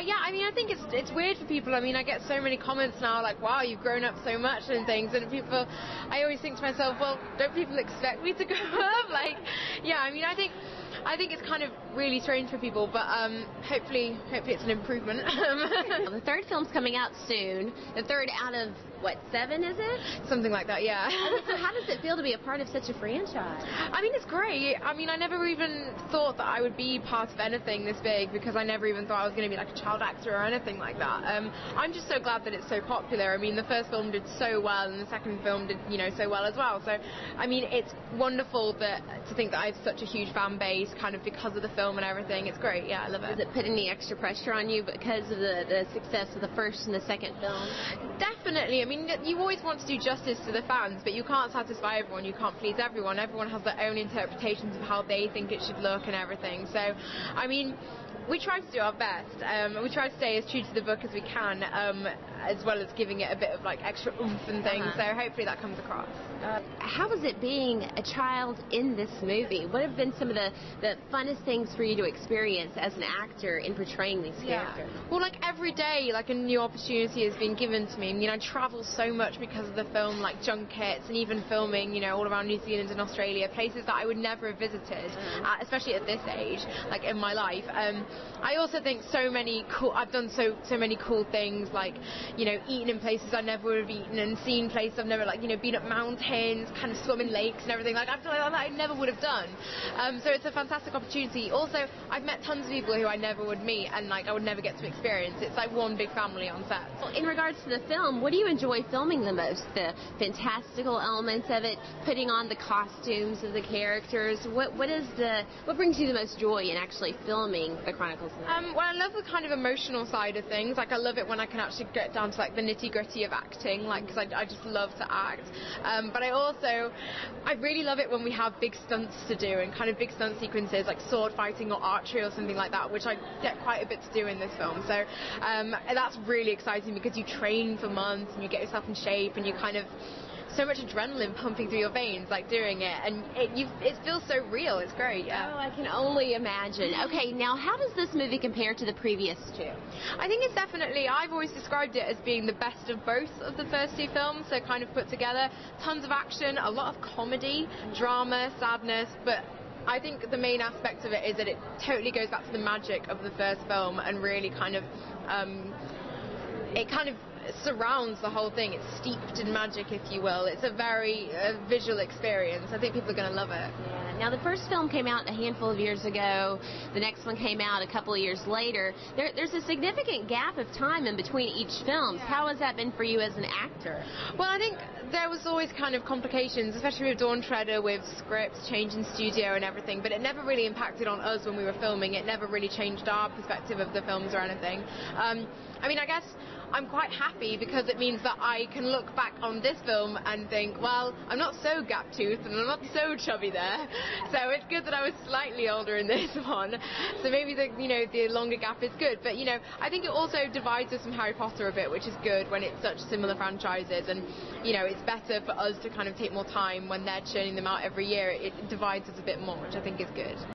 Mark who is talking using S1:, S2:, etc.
S1: Yeah, I mean, I think it's weird for people. I mean, I get so many comments now, like, wow, you've grown up so much and things, and people, I always think to myself, well, don't people expect me to grow up? Like, yeah, I mean, I think it's kind of really strange for people, but hopefully it's an improvement.
S2: The third film's coming out soon. The third out of, what, 7, is it?
S1: Something like that, yeah.
S2: So how does it feel to be a part of such a franchise?
S1: I mean, it's great. I mean, I never even thought that I would be part of anything this big, because I never even thought I was going to be like a child actor or anything like that. I'm just so glad that it's so popular. I mean, the first film did so well, and the second film did, so well as well. So, I mean, it's wonderful to think that I have such a huge fan base, kind of because of the film and everything. It's great. Yeah, I love it.
S2: Does it put any extra pressure on you because of the success of the first and the second film?
S1: Definitely. I mean, you always want to do justice to the fans, but you can't satisfy everyone. You can't please everyone. Everyone has their own interpretations of how they think it should look and everything. So, I mean, we try to do our best. We try to stay as true to the book as we can, as well as giving it a bit of like extra oomph and things. So hopefully that comes across.
S2: How was it being a child in this movie? What have been some of the funnest things for you to experience as an actor in portraying these characters?
S1: Well, like every day, like a new opportunity has been given to me. I mean, I travel so much because of the film, like junkets and even filming, all around New Zealand and Australia, places that I would never have visited, especially at this age, like in my life. I also think I've done so many cool things, like, eating in places I never would have eaten, and seen places I've never, like, been up mountains, kind of swum in lakes and everything. Like, I've done that I never would have done. So it's a fantastic opportunity. Also, I've met tons of people who I never would meet, and like I would never get to experience. It's like one big family on set.
S2: In regards to the film, what do you enjoy filming the most? The fantastical elements of it, putting on the costumes of the characters. What brings you the most joy in actually filming the Chronicles?
S1: Well, I love the kind of emotional side of things. Like, I love it when I can actually get down to like the nitty-gritty of acting, like, because I just love to act. But I really love it when we have big stunts to do, and kind of big stunt sequences like sword fighting or archery or something like that, which I get quite a bit to do in this film. So that's really exciting, because you train for months and you get yourself in shape, and you kind of so much adrenaline pumping through your veins, like doing it, and it feels so real. It's great. Yeah.
S2: Oh, I can only imagine. Okay, now how does this movie compare to the previous two?
S1: I think it's definitely, I've always described it as being the best of both of the first two films, so kind of put together. Tons of action, a lot of comedy, drama, sadness, but I think the main aspect of it is that it totally goes back to the magic of the first film, and really kind of it kind of surrounds the whole thing. It's steeped in magic, if you will. It's a very visual experience. I think people are going to love it.
S2: Yeah. Now, the first film came out a handful of years ago. The next one came out a couple of years later. There's a significant gap of time in between each film.
S1: Yeah.
S2: How has that been for you as an actor?
S1: Well, I think there was always kind of complications, especially with Dawn Treader, with scripts, change in studio and everything, but it never really impacted on us when we were filming. It never really changed our perspective of the films or anything. I mean, I guess I'm quite happy, because it means that I can look back on this film and think, well, I'm not so gap-toothed and I'm not so chubby there. So it's good that I was slightly older in this one. So maybe the longer gap is good. But, I think it also divides us from Harry Potter a bit, which is good when it's such similar franchises. And, it's better for us to kind of take more time when they're churning them out every year. It divides us a bit more, which I think is good.